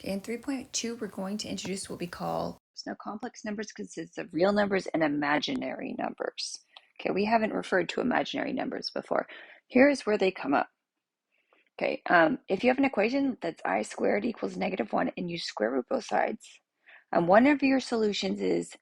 In 3.2, we're going to introduce what we call, now complex numbers consists of real numbers and imaginary numbers. Okay, we haven't referred to imaginary numbers before. Here's where they come up. Okay, if you have an equation that's I squared equals -1 and you square root both sides, one of your solutions is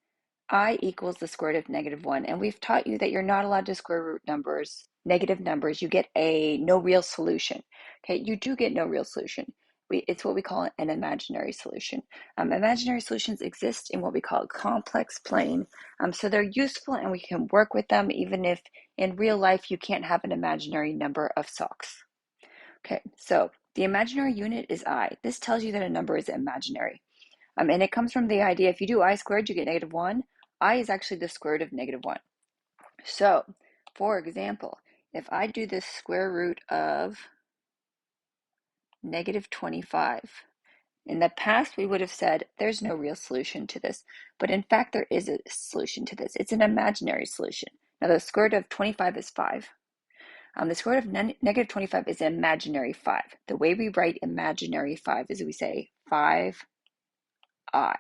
I equals the square root of -1. And we've taught you that you're not allowed to square root numbers, negative numbers. You get a no real solution. Okay, you do get no real solution. It's what we call an imaginary solution. Imaginary solutions exist in what we call a complex plane. So they're useful and we can work with them even if in real life you can't have an imaginary number of socks. Okay, so the imaginary unit is I. This tells you that a number is imaginary. And it comes from the idea if you do I squared, you get -1. I is actually the square root of -1. So, for example, if I do the square root of -25, in the past we would have said there's no real solution to this, but in fact there is a solution to this. It's an imaginary solution. Now the square root of 25 is 5. The square root of -25 is an imaginary 5. The way we write imaginary 5 is we say 5i.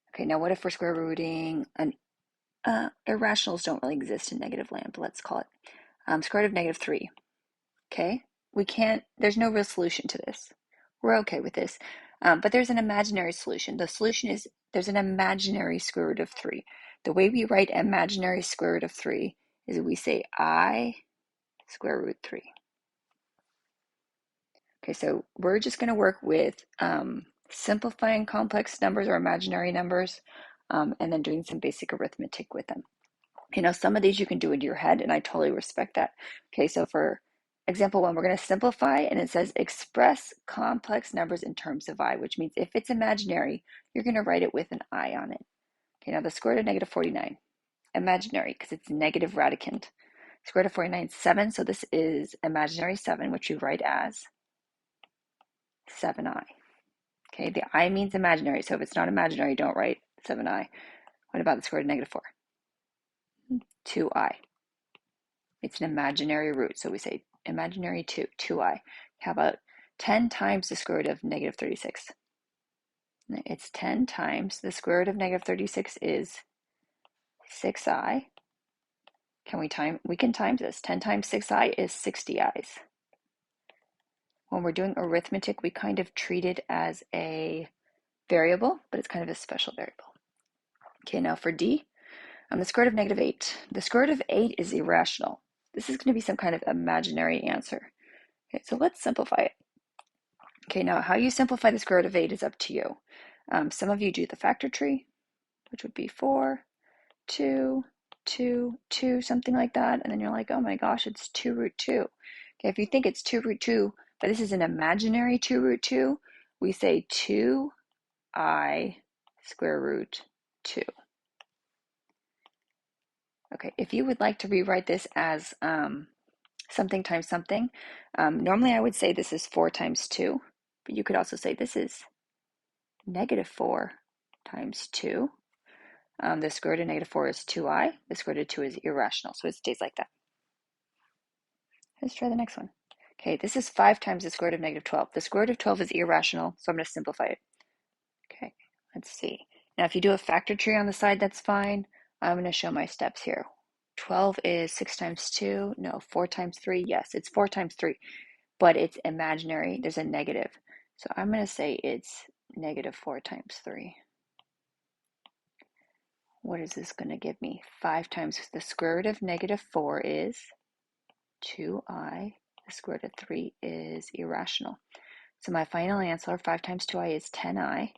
Okay, now what if we're square rooting an irrationals don't really exist in negative land, but let's call it square root of -3. Okay, we can't, there's no real solution to this. We're okay with this, but there's an imaginary solution. The solution is there's an imaginary square root of 3. The way we write imaginary square root of 3 is we say I square root 3. Okay, so we're just going to work with simplifying complex numbers or imaginary numbers and then doing some basic arithmetic with them. You know, some of these you can do into your head, and I totally respect that. Okay, so for example 1, we're going to simplify, and it says express complex numbers in terms of I, which means if it's imaginary, you're going to write it with an I on it. Okay, now the square root of -49, imaginary, because it's negative radicand. Square root of 49 is 7, so this is imaginary 7, which you write as 7i. Okay, the I means imaginary, so if it's not imaginary, don't write 7i. What about the square root of -4? 2i. It's an imaginary root, so we say imaginary 2i. How about 10 times the square root of -36? It's 10 times the square root of -36 is 6i. We can times this. 10 times 6i is 60 i's. When we're doing arithmetic, we kind of treat it as a variable, but it's kind of a special variable. Okay, now for D, the square root of -8. The square root of 8 is irrational. This is going to be some kind of imaginary answer. Okay, so let's simplify it. Okay, now how you simplify the square root of 8 is up to you. Some of you do the factor tree, which would be 4, 2, 2, 2, something like that. And then you're like, oh my gosh, it's 2 root 2. Okay, if you think it's 2 root 2, but this is an imaginary 2 root 2, we say 2i square root 2. Okay, if you would like to rewrite this as something times something, normally I would say this is 4 times 2, but you could also say this is -4 times 2. The square root of -4 is 2i. The square root of 2 is irrational, so it stays like that. Let's try the next one. Okay, this is 5 times the square root of -12. The square root of 12 is irrational, so I'm going to simplify it. Okay, let's see. Now, if you do a factor tree on the side, that's fine. I'm going to show my steps here. 12 is 6 times 2. No, 4 times 3. Yes, it's 4 times 3, but it's imaginary. There's a negative. So I'm going to say it's -4 times 3. What is this going to give me? 5 times the square root of -4 is 2i. The square root of 3 is irrational. So my final answer, 5 times 2i is 10i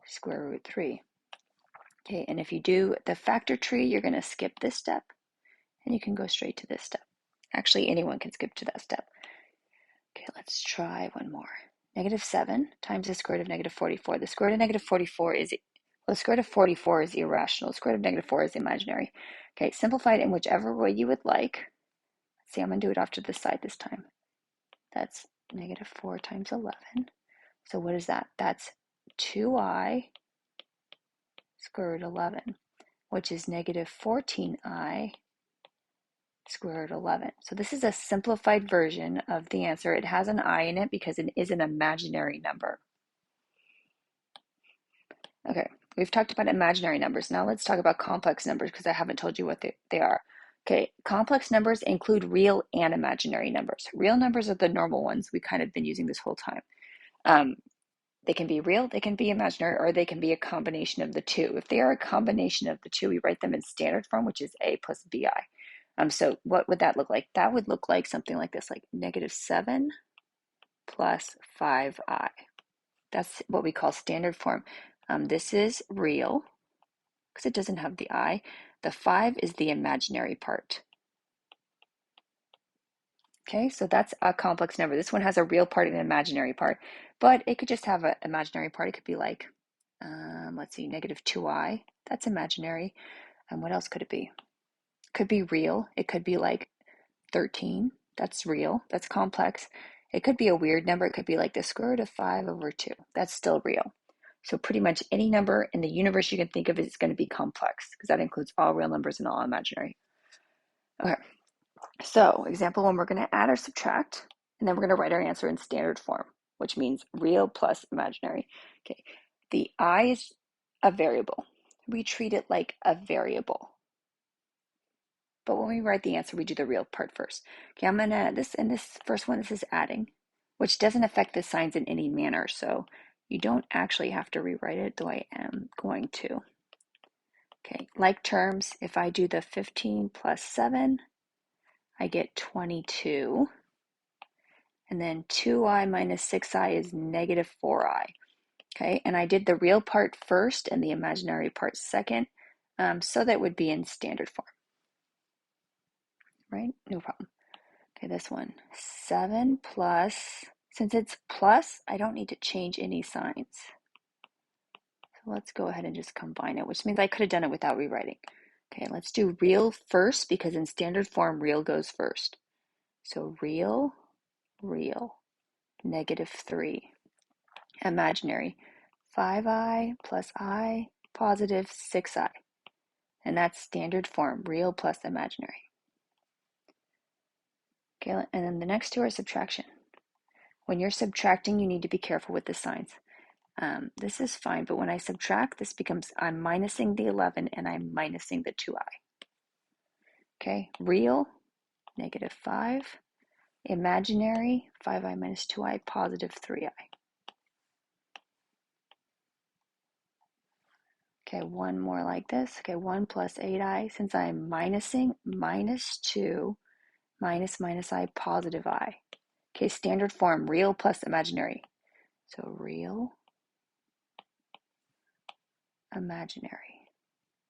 square root 3. Okay, and if you do the factor tree, you're going to skip this step, and you can go straight to this step. Actually, anyone can skip to that step. Okay, let's try one more. -7 times the square root of -44. The square root of -44 is, well, the square root of 44 is irrational. The square root of -4 is imaginary. Okay, simplify it in whichever way you would like. Let's see, I'm going to do it off to the side this time. That's -4 times 11. So what is that? That's 2i square root 11, which is -14i square root of 11. So this is a simplified version of the answer. It has an I in it because it is an imaginary number. Okay, we've talked about imaginary numbers. Now let's talk about complex numbers because I haven't told you what they are. Okay, complex numbers include real and imaginary numbers. Real numbers are the normal ones we kind of been using this whole time. They can be real, they can be imaginary, or they can be a combination of the two. If they are a combination of the two, we write them in standard form, which is a plus bi. So what would that look like? That would look like something like this, like -7 plus 5i. That's what we call standard form. This is real because it doesn't have the I. The 5 is the imaginary part. Okay, so that's a complex number. This one has a real part and an imaginary part, but it could just have an imaginary part. It could be like, let's see, -2i. That's imaginary. And what else could it be? Could be real. It could be like 13. That's real. That's complex. It could be a weird number. It could be like the square root of 5 over 2. That's still real. So pretty much any number in the universe you can think of is going to be complex because that includes all real numbers and all imaginary. Okay, so example 1, we're going to add or subtract, and then we're going to write our answer in standard form, which means real plus imaginary. Okay, the I is a variable. We treat it like a variable. But when we write the answer, we do the real part first. Okay, I'm gonna, in this first one, this is adding, which doesn't affect the signs in any manner. So you don't actually have to rewrite it, though I am going to. Okay, like terms, if I do the 15 plus 7, I get 22. And then 2i minus 6i is -4i. Okay, and I did the real part first and the imaginary part second, so that would be in standard form. Right? No problem. Okay, this one, 7 plus, since it's plus, I don't need to change any signs. So let's go ahead and just combine it, which means I could have done it without rewriting. Okay, let's do real first because in standard form, real goes first. So real, -3. Imaginary, 5i plus I, positive 6i. And that's standard form, real plus imaginary. Okay, and then the next two are subtraction. When you're subtracting, you need to be careful with the signs. This is fine, but when I subtract, this becomes, I'm minusing the 11 and I'm minusing the 2i. Okay, real, -5. Imaginary, 5i minus 2i, positive 3i. Okay, one more like this. Okay, 1 plus 8i, since I'm minusing, -2, minus I, positive I. Okay, standard form, real plus imaginary. So real, imaginary.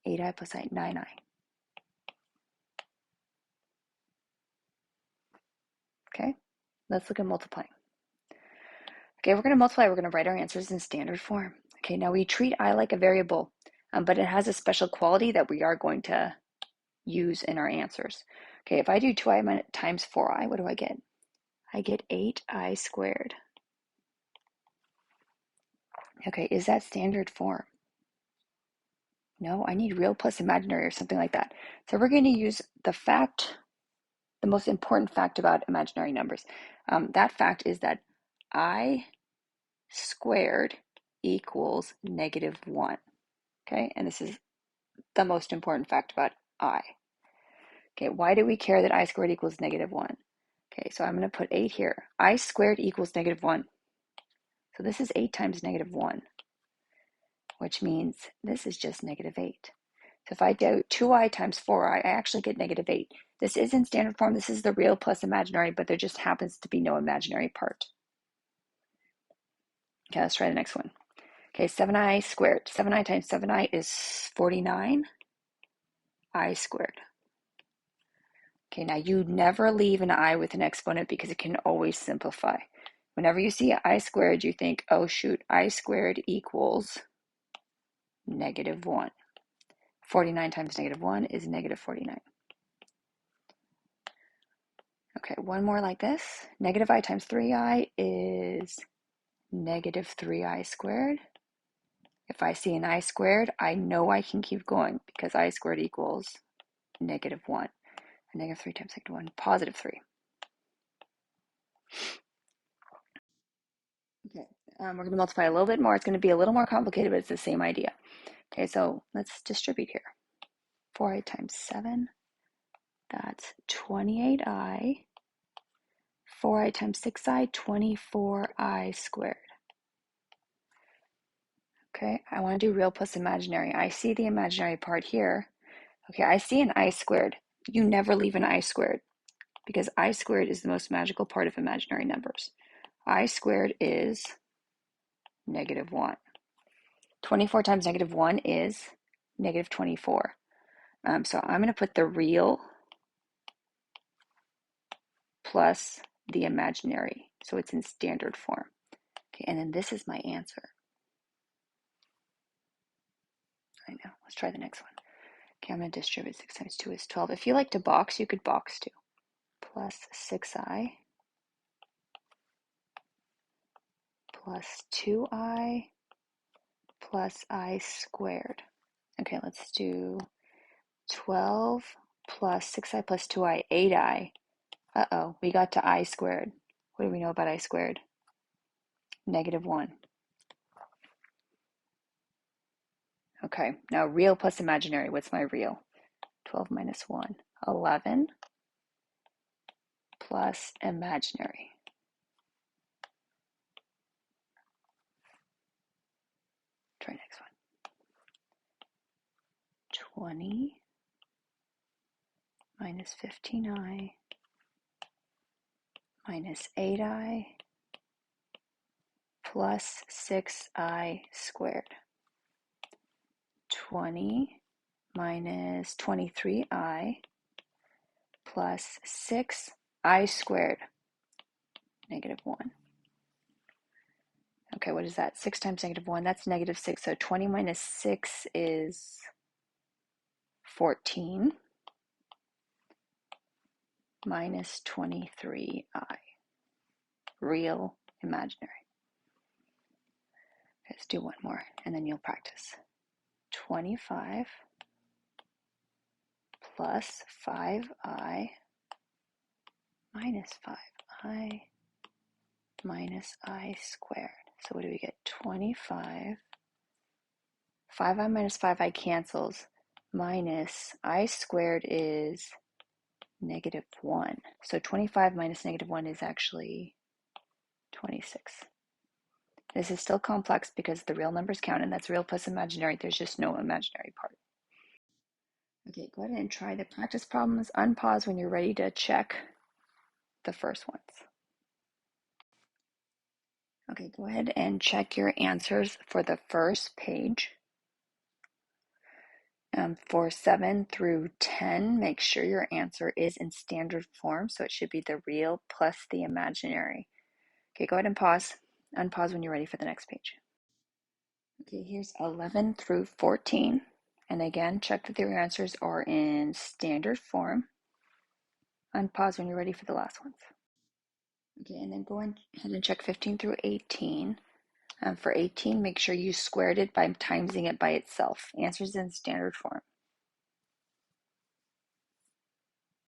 8i plus I, 9i. Okay, let's look at multiplying. Okay, we're going to multiply. We're going to write our answers in standard form. Okay, now we treat I like a variable, but it has a special quality that we are going to use in our answers. Okay, if I do 2i times 4i, what do I get? I get 8i squared. Okay, is that standard form? No, I need real plus imaginary or something like that. So we're going to use the fact, the most important fact about imaginary numbers. That fact is that I squared equals -1. Okay, and this is the most important fact about I. Okay, why do we care that I squared equals -1? Okay, so I'm going to put 8 here. I squared equals -1. So this is 8 times -1, which means this is just -8. So if I do 2i times 4i, I actually get -8. This is in standard form. This is the real plus imaginary, but there just happens to be no imaginary part. Okay, let's try the next one. Okay, 7i squared. 7i times 7i is 49i squared. Okay, now you never leave an I with an exponent because it can always simplify. Whenever you see I squared, you think, oh shoot, I squared equals -1. 49 times -1 is -49. Okay, one more like this. -I times 3i is -3i squared. If I see an I squared, I know I can keep going because I squared equals -1. negative 3 times negative 1, positive 3. Okay, we're going to multiply a little bit more. It's going to be a little more complicated, but it's the same idea. Okay, so let's distribute here. 4i times 7, that's 28i. 4i times 6i, 24i squared. Okay, I want to do real plus imaginary. I see the imaginary part here. Okay, I see an I squared. You never leave an I squared because I squared is the most magical part of imaginary numbers. I squared is negative 1. 24 times negative 1 is negative 24. So I'm going to put the real plus the imaginary. So it's in standard form. Okay, and then this is my answer. I know. Let's try the next one. Okay, I'm going to distribute 6 times 2 is 12. If you like to box, you could box too. Plus 6i plus 2i plus I squared. Okay, let's do 12 plus 6i plus 2i, 8i. Uh-oh, we got to I squared. What do we know about I squared? Negative 1. Okay, now real plus imaginary. What's my real? 12 minus 1. 11 plus imaginary. Try next one. 20 minus 15i minus 8i plus 6i squared. 20 minus 23i plus 6i squared, negative 1. Okay, what is that? 6 times negative 1, that's negative 6. So 20 minus 6 is 14 minus 23i. Real, imaginary. Okay, let's do one more, and then you'll practice. 25 plus 5i minus 5i minus I squared. So what do we get? 25. 5i minus 5i cancels. Minus I squared is negative 1. So 25 minus negative 1 is actually 26. This is still complex because the real numbers count, and that's real plus imaginary. There's just no imaginary part. Okay, go ahead and try the practice problems. Unpause when you're ready to check the first ones. Okay, go ahead and check your answers for the first page. For 7 through 10, make sure your answer is in standard form, so it should be the real plus the imaginary. Okay, go ahead and pause. Unpause when you're ready for the next page. Okay, here's 11 through 14. And again, check that your answers are in standard form. Unpause when you're ready for the last ones. Okay, and then go ahead and check 15 through 18. For 18, make sure you squared it by timesing it by itself. Answers in standard form.